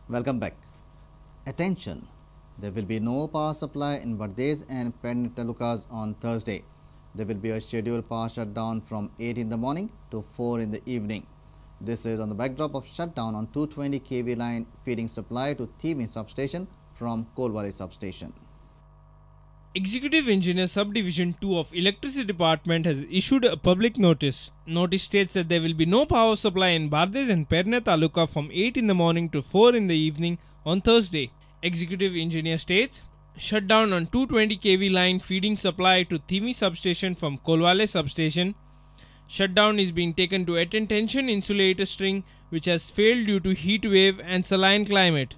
Welcome back. Attention! There will be no power supply in Bardez and Pernem talukas on Thursday. There will be a scheduled power shutdown from 8 in the morning to 4 in the evening. This is on the backdrop of shutdown on 220 kV line feeding supply to Thimi substation from Kolwale substation. Executive Engineer Subdivision 2 of Electricity Department has issued a public notice. Notice states that there will be no power supply in Bardez and Pernem taluka from 8 in the morning to 4 in the evening on Thursday. Executive Engineer states, shutdown on 220 kV line feeding supply to Thimi substation from Kolwale substation. Shutdown is being taken to attend tension insulator string which has failed due to heat wave and saline climate.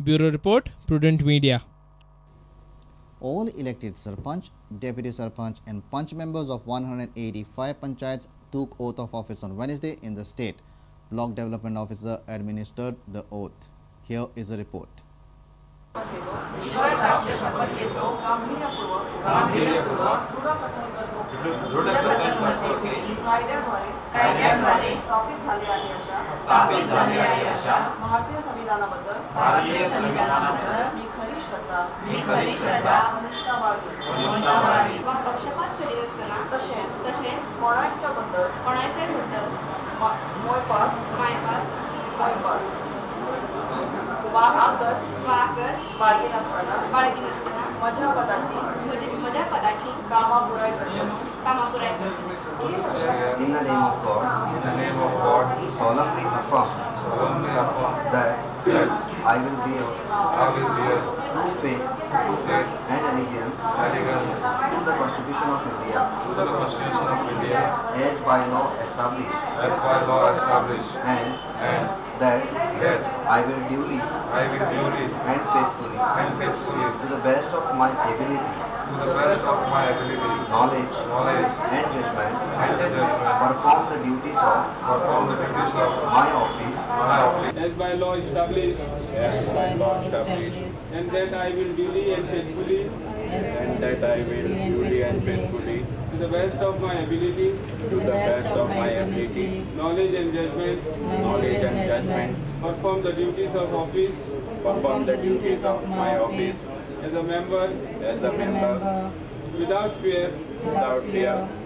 Bureau Report, Prudent Media. All elected Sarpanch, Deputy Sarpanch and Panch members of 185 panchayats took oath of office on Wednesday in the state. Block Development Officer administered the oath. Here is a report. भारतीय संविधानाबद्दल मी खरी श्रद्धा निष्ठा बाळगीन व पक्षपात करीत असताना तसेच कोणाच्या बद्दल मायपास बाळगीन असताना माझ्या पदाची कामापुराई करते. In the name of God, solemnly affirm that I will bear true faith and allegiance to the Constitution of India, as by law established, and that I will duly and faithfully, to the best of my ability, knowledge and judgment, perform the duties of my office, As by law established, and that I will duly and faithfully, to the best of my ability, knowledge and judgment, perform the duties of office, as a member, without fear,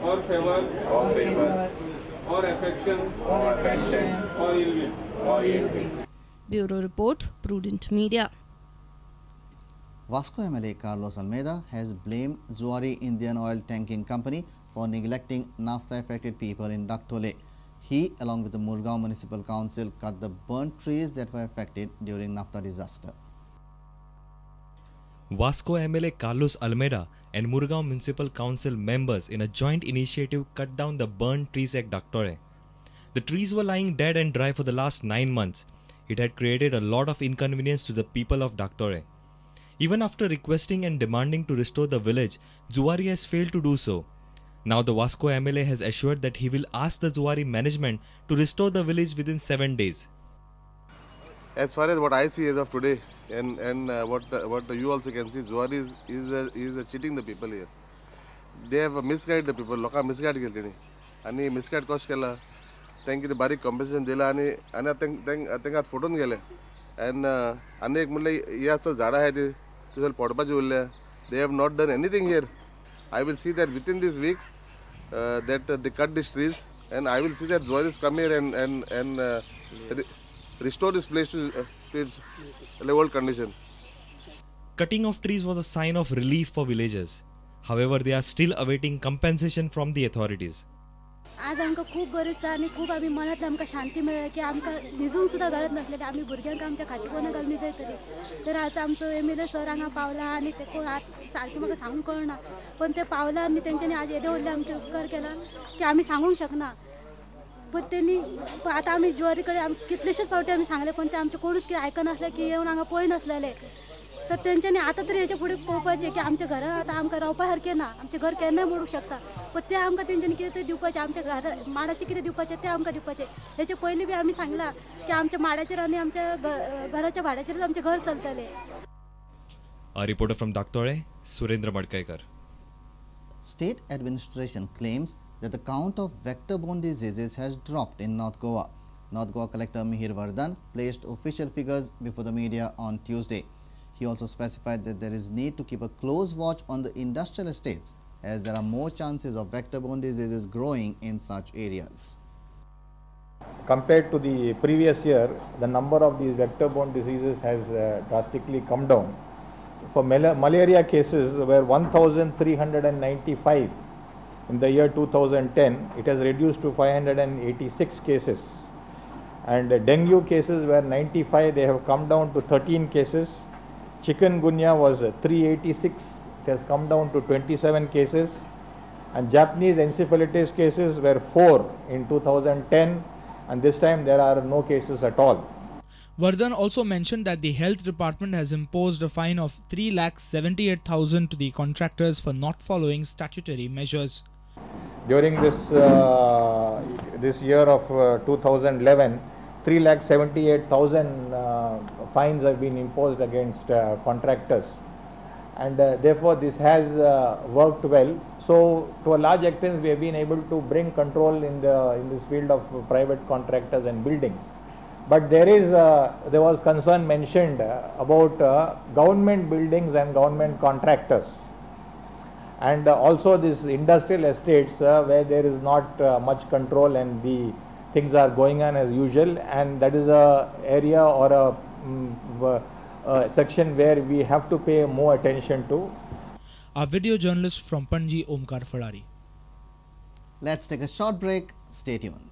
or favor, or affection, or ill will. Bureau Report, Prudent Media. Vasco MLA Carlos Almeida has blamed Zuari Indian Oil Tanking Company for neglecting naphtha-affected people in Daktole. He, along with the Murgaon Municipal Council, cut the burnt trees that were affected during naphtha disaster. Vasco MLA Carlos Almeida and Murgaon Municipal Council members in a joint initiative cut down the burnt trees at Daktore. The trees were lying dead and dry for the last 9 months. It had created a lot of inconvenience to the people of Daktore. Even after requesting and demanding to restore the village, Zuari has failed to do so. Now the Vasco MLA has assured that he will ask the Zuari management to restore the village within 7 days. As far as what I see as of today, and what you also can see, Zuari is cheating the people here. They have misguided the people. Loka misguide केली आणि misguide cost केला. त्यांनी किती बारीक compensation दिला आणि त्यांना photon गेले. And अनेक म्हणले या असं झाडा आहे ते तुझ्या पडपाचे उरले. They have not done anything here. I will see that within this week that they cut these trees, and I will see that Zuaris come here and restore this place to its level condition. Cutting of trees was a sign of relief for villagers. However, they are still awaiting compensation from the authorities. आज आमकां खूब बरें दिसता आनी खूब आमी मनांतल्यान आमकां शांती मेळ्ळ्या की आमकां न्हिजूंक सुद्दां गरज नासलेली आमी भुरग्यांक आमच्या खातीर घालून जाय तरी तर आज आमचो MLA सर हांगा पावला आनी ते आज सारकें म्हाका सांगूंक कळना पण ते पावला आनी तेंच्यांनी आज येदे व्हडले आमचे उपकार केला की आमी सांगूंक शकना पण तेणी आतां आमी जुवारी कडेन आमी कितलेशेच फावटी आमी सांगले पण ते आमचे कोणूच कितें आयकनासले की येवन हांगा पळयनासलेले तर तेंच्यांनी आतां तरी हेचे फुडें पळोवपाचें की आमच्या घरां आतां आमकां रावपा सारकें ना आमचें घर केन्नाय मोडूंक शकता पण ते आमकां तेंच्यांनी कितें तरी दिवपाचें आमच्या घरा माडाचें कितें दिवपाचें तें आमकां दिवपाचें हेचे पयलीं बी आमी सांगलां की आमच्या माडाचेर आनी आमच्या घराच्या भाड्याचेरच आमचें घर चलतलें. A reporter from Daktore, Surendra Madkaikar. State administration claims that the count of vector-borne diseases has dropped in North Goa. North Goa Collector Mihir Vardhan placed official figures before the media on Tuesday. He also specified that there is need to keep a close watch on the industrial estates as there are more chances of vector-borne diseases growing in such areas. Compared to the previous year, the number of these vector-borne diseases has drastically come down. For malaria cases were 1,395 in the year 2010, it has reduced to 586 cases. And dengue cases were 95, they have come down to 13 cases. Chikungunya was 386, it has come down to 27 cases. And Japanese encephalitis cases were 4 in 2010, and this time there are no cases at all. Vardhan also mentioned that the health department has imposed a fine of 3,78,000 to the contractors for not following statutory measures. During this year of 2011, 3,78,000 fines have been imposed against contractors, and therefore this has worked well. So to a large extent we have been able to bring control in this field of private contractors and buildings. But there was concern mentioned about government buildings and government contractors, and also these industrial estates where there is not much control and the things are going on as usual, and that is a area or a section where we have to pay more attention to. Our video journalist from Panji, Omkar Farari. Let's take a short break. Stay tuned.